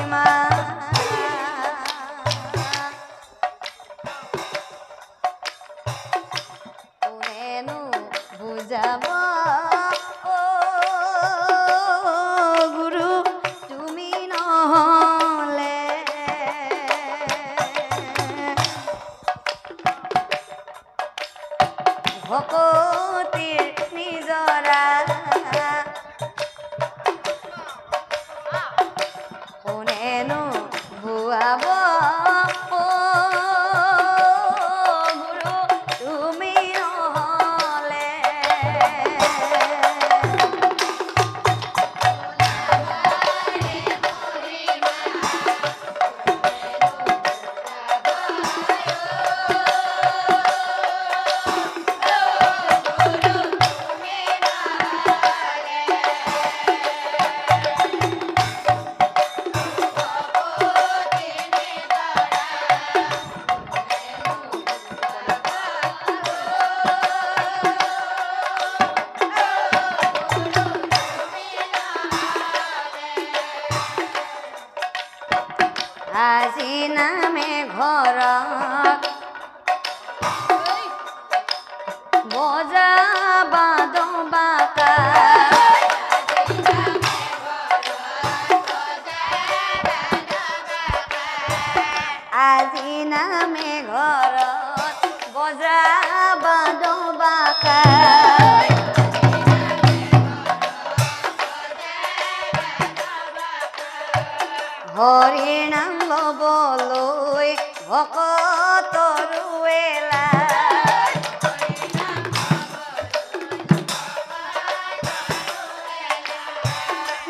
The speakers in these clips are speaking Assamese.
মহিমা কোনেনো বুজাব ও গুৰু তুমি নহলে ভকতিৰ নিজৰা কোনেনো বুৱাব ও গুৰু তুমি নহলে আজি নামে ঘৰত বজাবা দবাকা আজি নামে ঘৰত বজাবা দবাকা হৰি নাম লবলৈ ভকতৰু এলা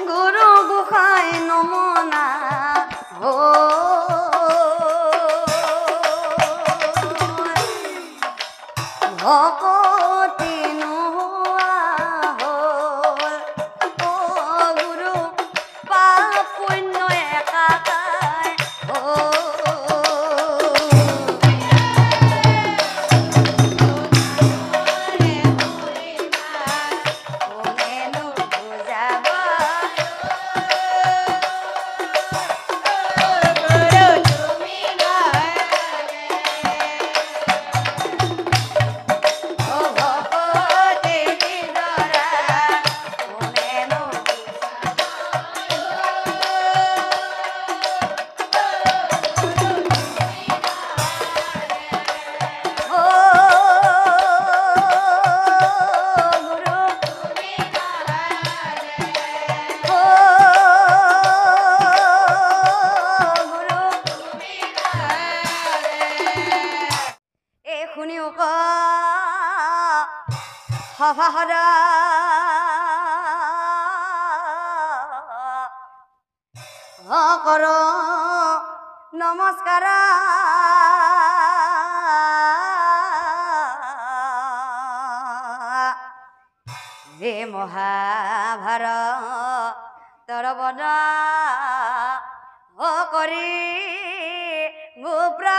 গুৰু গোসাঁই নমনা ও ভকতি নোহোৱা হ'ল ও গুৰু পাপ পুণ্য একাকাৰ ও কোনেনো বুজাব গুৰু তুমি নহলে ও ভকতি নিজৰা কোনেনো ও গুৰু তুমি নহলে ও গুৰু তুমি নহলে এই শুনিও ক সভাসদ কৰ নমস্কাৰ হে মহাভাৰতৰ বধ কৰি গোপ্ৰা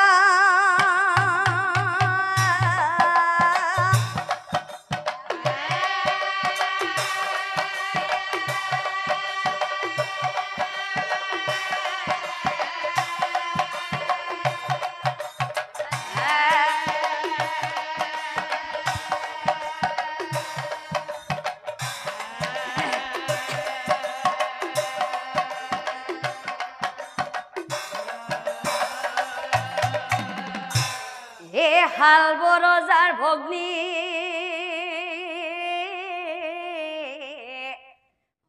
হে হাল বৰজাৰ ভগ্নী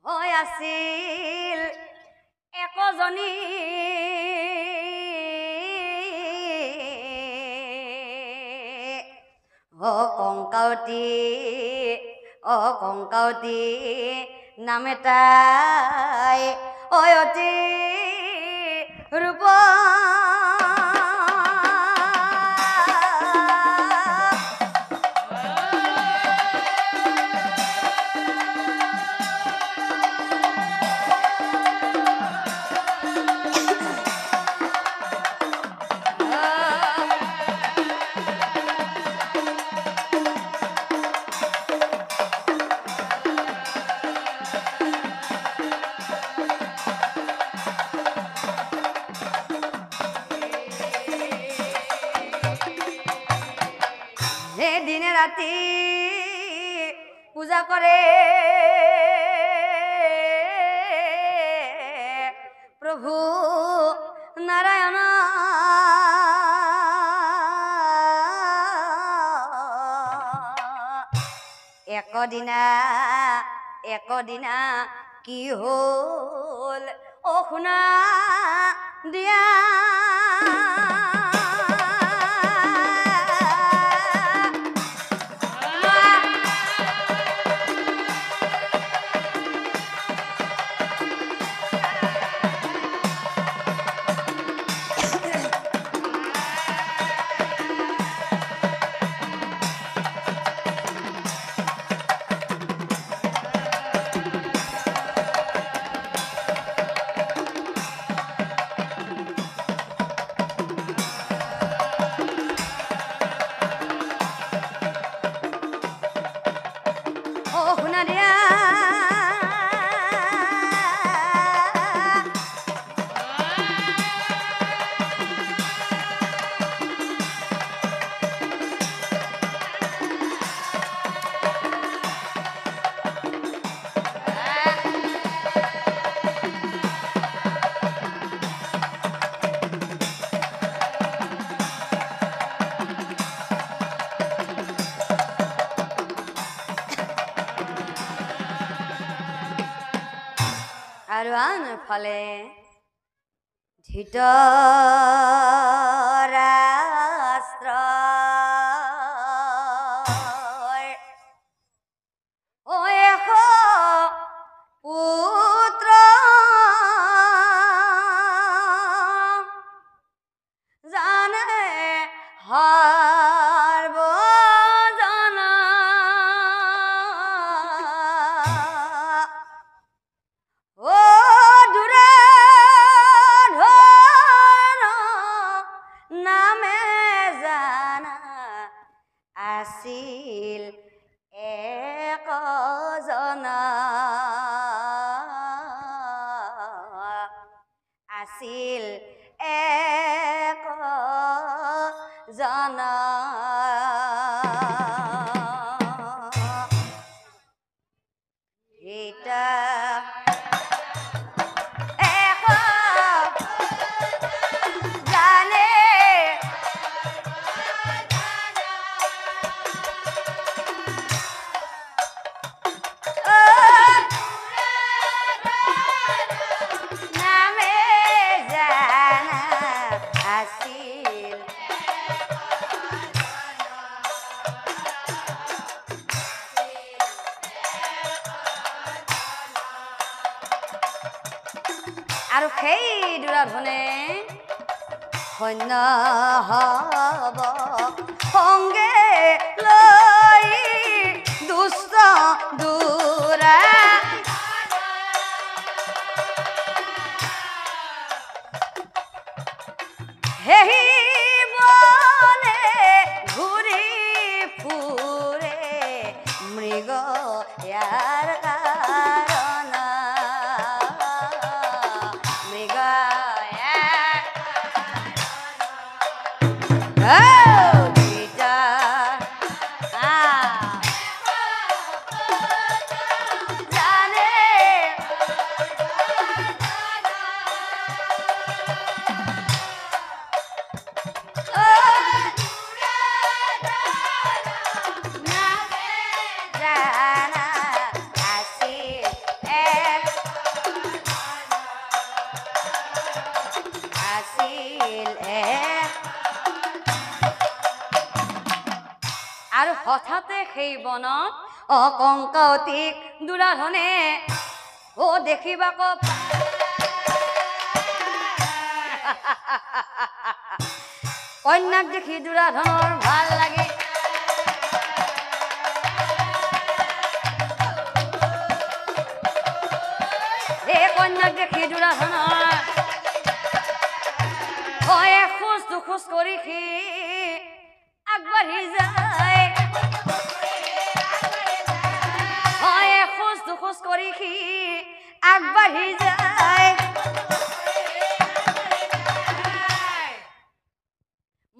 হৈ আছিল একজনী কংকাৱতী নাম এটাই অতি ৰূপ দিনে ৰাতি পূজা কৰে প্ৰভু নাৰায়ণ একদিনা কি হল ও শুনা দিয়া আৰু আনফালে ধৃতৰাষ্ট্ৰই পুত্ৰ জানে সৰ্বজনা আছিল একজনা আৰু সেই দুৰাধনে সৈন্য হব সংগে লৈ দুষ্ট দুৰা হেহি বনে ঘূৰি ফুৰে মৃগ ইয়াৰ আৰু হঠাতে সেই বনত অকংকাৱতীক দুৰাধনে দেখিবাক কন্যাক দেখি দুৰাধনৰ ভাল লাগে কন্যাক দেখি দুৰাধনৰ খোজ দুখোজ কৰি সি আগবাঢ়ি যায় খোজ দুখোজ কৰি সি আগবাঢ়ি যায়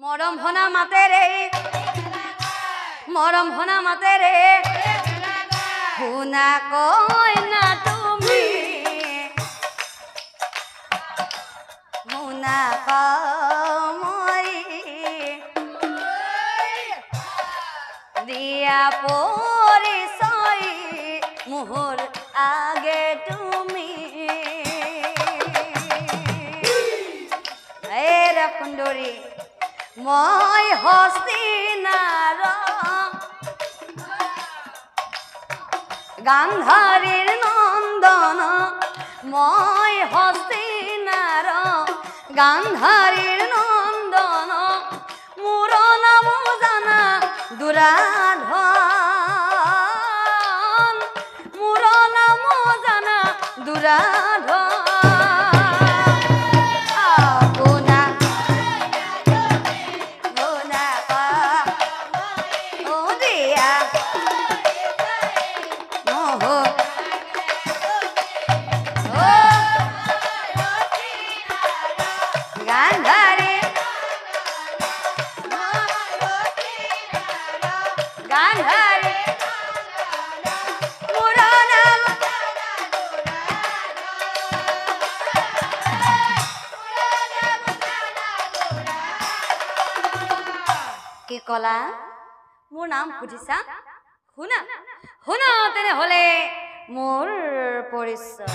মৰম ভনা মাতেৰে মৰম শুনা মাতে ৰে শুনা কয় না তুমি শুনা মই দিয়া পৰিচয় মোহৰ আগে তুমি এৰা সুন্দৰী মই হস্তিনাৰ গান্ধাৰীৰ নন্দন মই হস্তিনাৰ গান্ধাৰীৰ নন্দন মোৰ নাম জানা দুৰাধন মোৰ নাম জানা দুৰাধন কি কলা মোৰ নাম সুধিছা শুনা শুনা তেনেহলে মোৰ পৰিচয়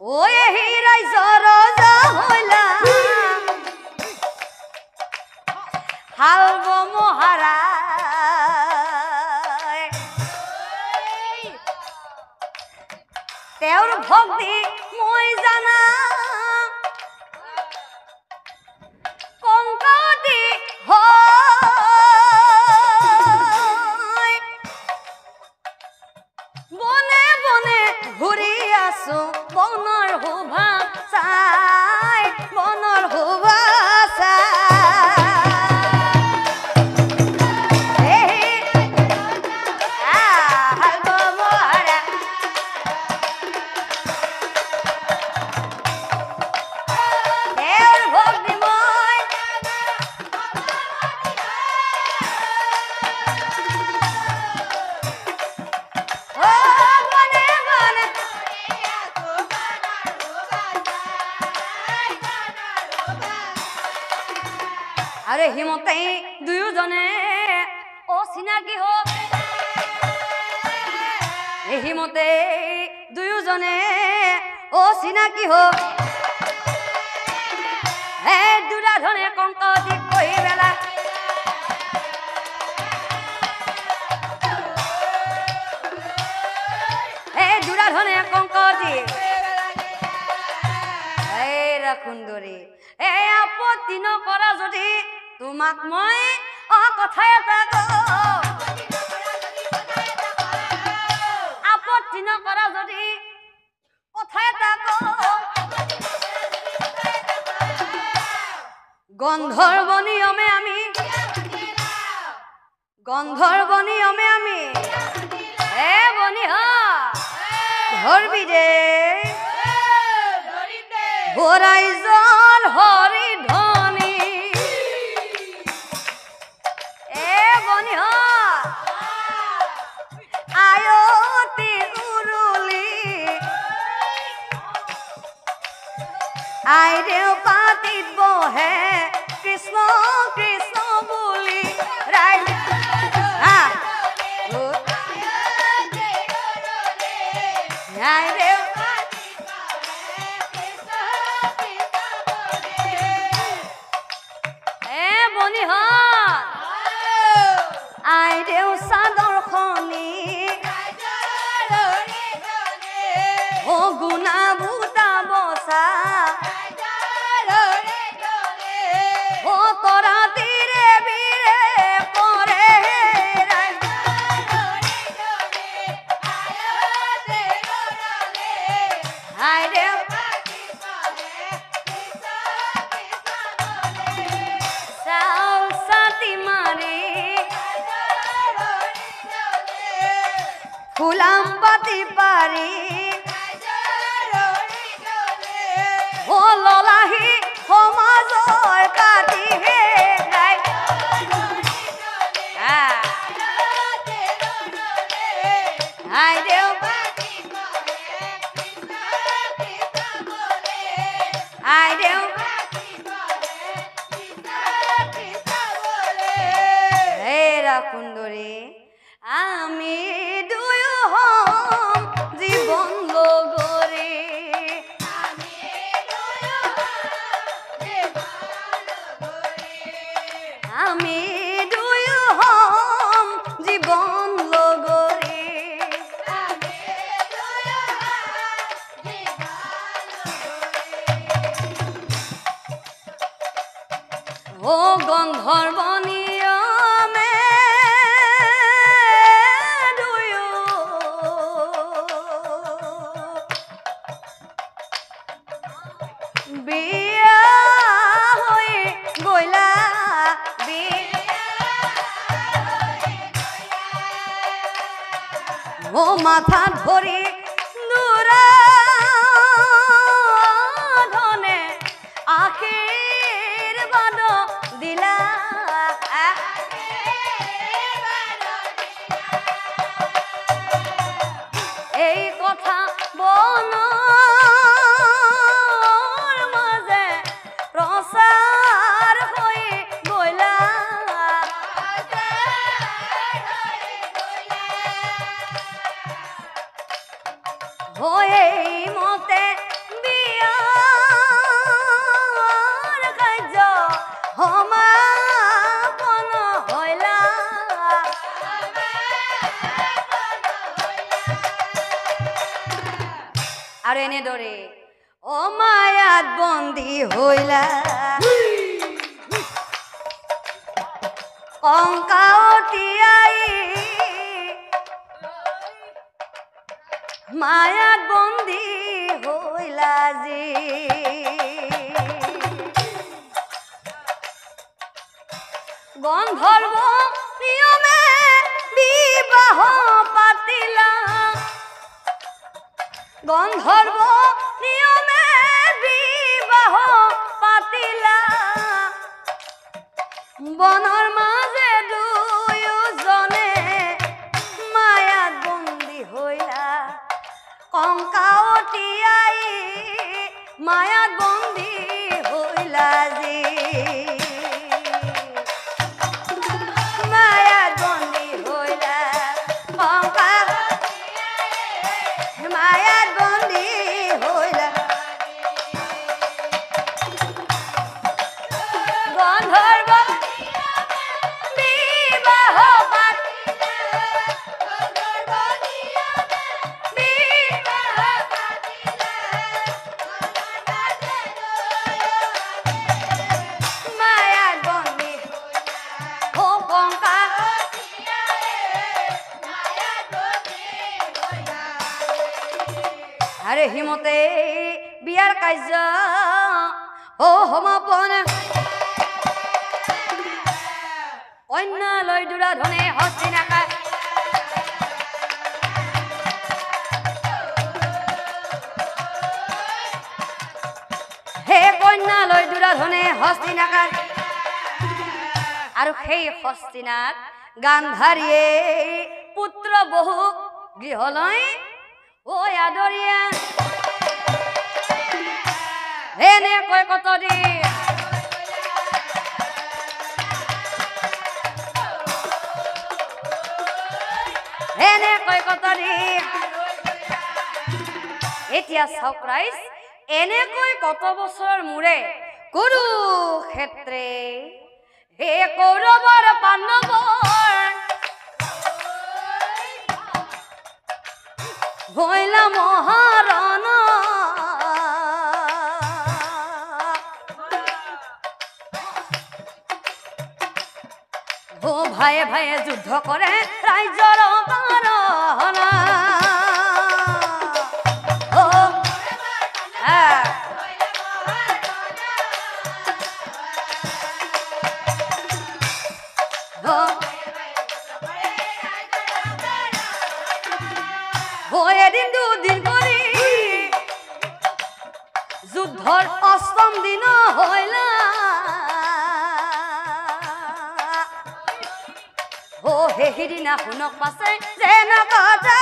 ঐ এহি ৰাইজৰ ৰজা হলা হালব মহাৰায় তেওঁৰ ভক্তি মই জানা কংকতি বনে বনে ঘূৰি আছো বনৰ শোভা চাই বনৰ শোভা আৰে হিমতে দুয়োজনে অচিনাকি হোক হিমতে দুয়োজনে অচিনাকি হোক হে দুৰাধনে কংকতি কই বেলা হে দুৰাধনে কংকতি এৰা সুন্দৰী এ আপত্তি নকৰা যদি তোমাক মই কথা এটা আপত্তি নকৰা যদি কথা এটা গন্ধৰ্ব নিয়মে আমি হে বনিহ ধৰবি দে ভৰাই জল হৰি ধনী বনিহ আয়তি উৰুলি আইদেউ পাতিত বহে কৃষ্ণ কৃষ্ণ বুলি ৰাই আইদেউ বনিহ আইদেউ চাদৰ খনি ও গুণা ভূতা বসা ও তৰা তীৰে বীৰে কৰে আইদেউ চাউল চাতি মাৰি ফুলাম পাতি পাৰি ও ললাহি সমাজৰ পাতি হে আই দেউ হে রাখুন্দরে আমি দুয়ো হম জীবন লগরে আমি দুয়ো হম জীবন লগরে ও গন্ধর্ব নিয়মে দুয়ো বিয়া হয়ে গইলা ও মাথা ধরে নুরা ধনে আখির বাদ দিলা এই কথা বন মাঝে প্রসার হয়ে গইলা হয়ে মতে বিয়ার কার্য সমাপন হইলা আৰু এনেদৰে ও মায়াত বন্দী হইলা কংকাওতিয়াই মায়াত বন্দী হইলা যে গন্ধৰ্ব নিয়মে বিবাহ পাতিলা গন্ধৰ্ব নিয়মে বিবাহ পাতিলা বনৰ মাঝে দুয়োজনে মায়াত বন্দী হইলা কংকাওতিয়াই মায়াত বন্দী হইলা যে মায়াত বন্দী হইলা মায়াত বন্দী হইলা গন্ধর্ব বিবাহ মায়াত বন্দী ও কংকা আরে হিমতে বিয়াৰ কাৰ্য ও সমাপন কন্যা লৈ দুৰাধনে হস্তিনাকা হে কন্যা লৈ দুৰাধনে হস্তিনাকাৰ আৰু সেই হস্তিনাক গান্ধাৰীয়ে পুত্ৰ বহু গৃহলৈ ও আদৰিয়া এনেকৈ কতৰি এনেকৈ কতৰি এতিয়া চাওক ৰাইজ এনেকৈ কত বছৰৰ মূৰে কুৰুক্ষেত্ৰে হে কৌৰৱৰ পাণ্ডৱৰ হইলা মহাৰণ ও ভায়ে ভায়ে যুদ্ধ কৰে ৰাজ্যৰ বাৰনা এদিন দুদিন কৰি যুদ্ধৰ অষ্টম দিন হইলা ও সেইদিনা শুনক পাছে যেন কথা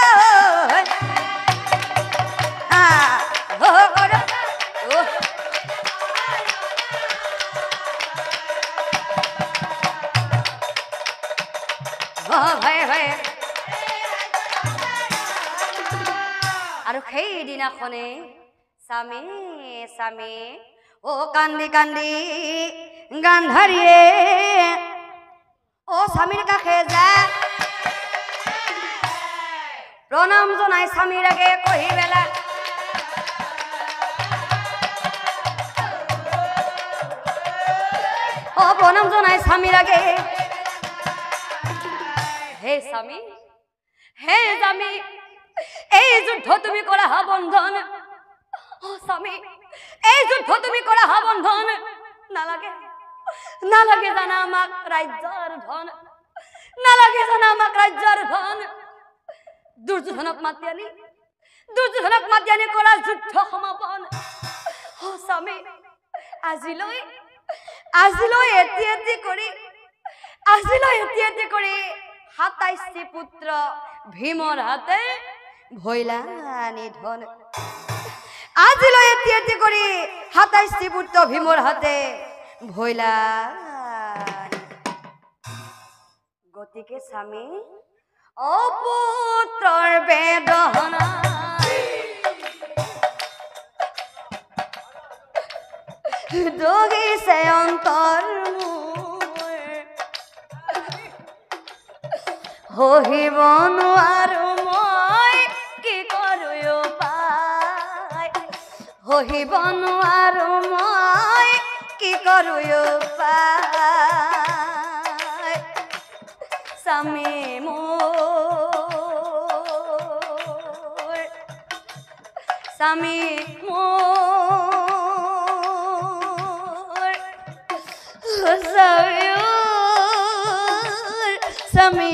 ভয়ে ভয়ে আৰু সেইদিনাখনে স্বামী স্বামী ও কান্দি কান্দি গান্ধাৰীয়ে ও স্বামীৰ কাষে যায় প্ৰণাম জনাই স্বামীৰ আগে কহি বেলা ও প্ৰণাম জনাই স্বামীৰ আগে হে স্বামী এই যুদ্ধ তুমি কৰা হা বন্ধন ও স্বামী এই যুদ্ধ তুমি কৰা হা বন্ধন নালাগে জানা আমাক ৰাজ্যৰ ধন নালাগে জানা আমাক ৰাজ্যৰ ধন দুৰ্যোধনক মাতি আনি কৰা যুদ্ধ সমাপন ও স্বামী আজিলৈ এটি এটি কৰি 27টি পুত্ৰ ভীমৰ হাতে ভৈলা নিধন আজিলৈ এটি এটি কৰি 27টি পুত্ৰ ভীমৰ হাতে ভৈলা গতিকে স্বামী অপুত্ৰৰ বেদনা দগিছে অন্তৰ হহিব নোৱাৰো মই কি কৰো উপায় হহিব নোৱাৰো মই কি কৰো উপায় স্বামী মোৰ স্বামী স্বামী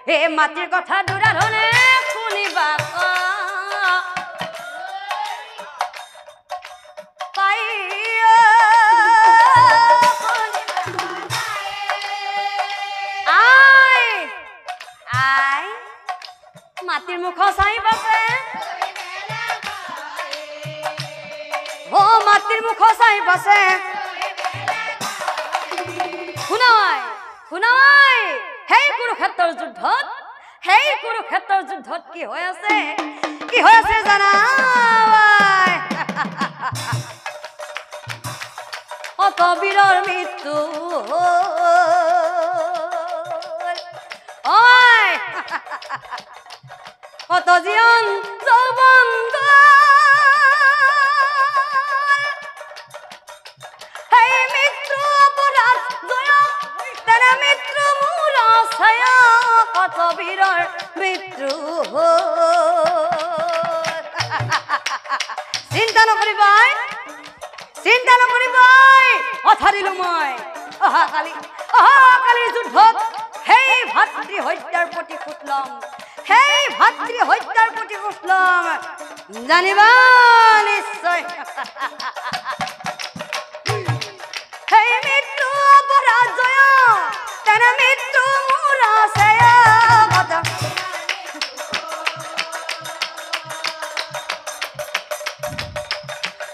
হে মাটিৰ কথা দুৰাধনে শুনিবা পাই আই মাটিৰ মুখ চাই বাছে ও মাটিৰ মুখ চাই বাছে শুনাই সেই কুৰুক্ষেত্ৰৰ যুদ্ধত কি হৈ আছে জানা কত বীৰৰ মৃত্যু কত জীয়ন যৌৱন সেই মৃত্যু অপৰাধ জয় তেনে মৃত্যু মোৰ আশয় কত বীৰৰ মৃত্যু চিন্তা নকৰিবাই কথা দিলো মই অহাকালি যুদ্ধত সেই ভাতৃ হত্যাৰ প্ৰতিশোধ ল'ম জানিবা নিশ্চয় সেই মৃত্যু অপৰাধ জয় তেনে মৃত্যু মোৰ আশয়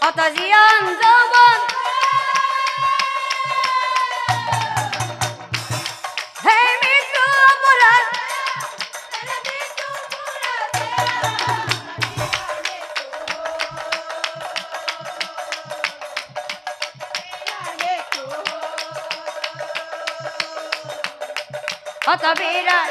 কত জীয়ন যৌৱন সেই মৃত্যু অপৰাধ কত বীৰৰ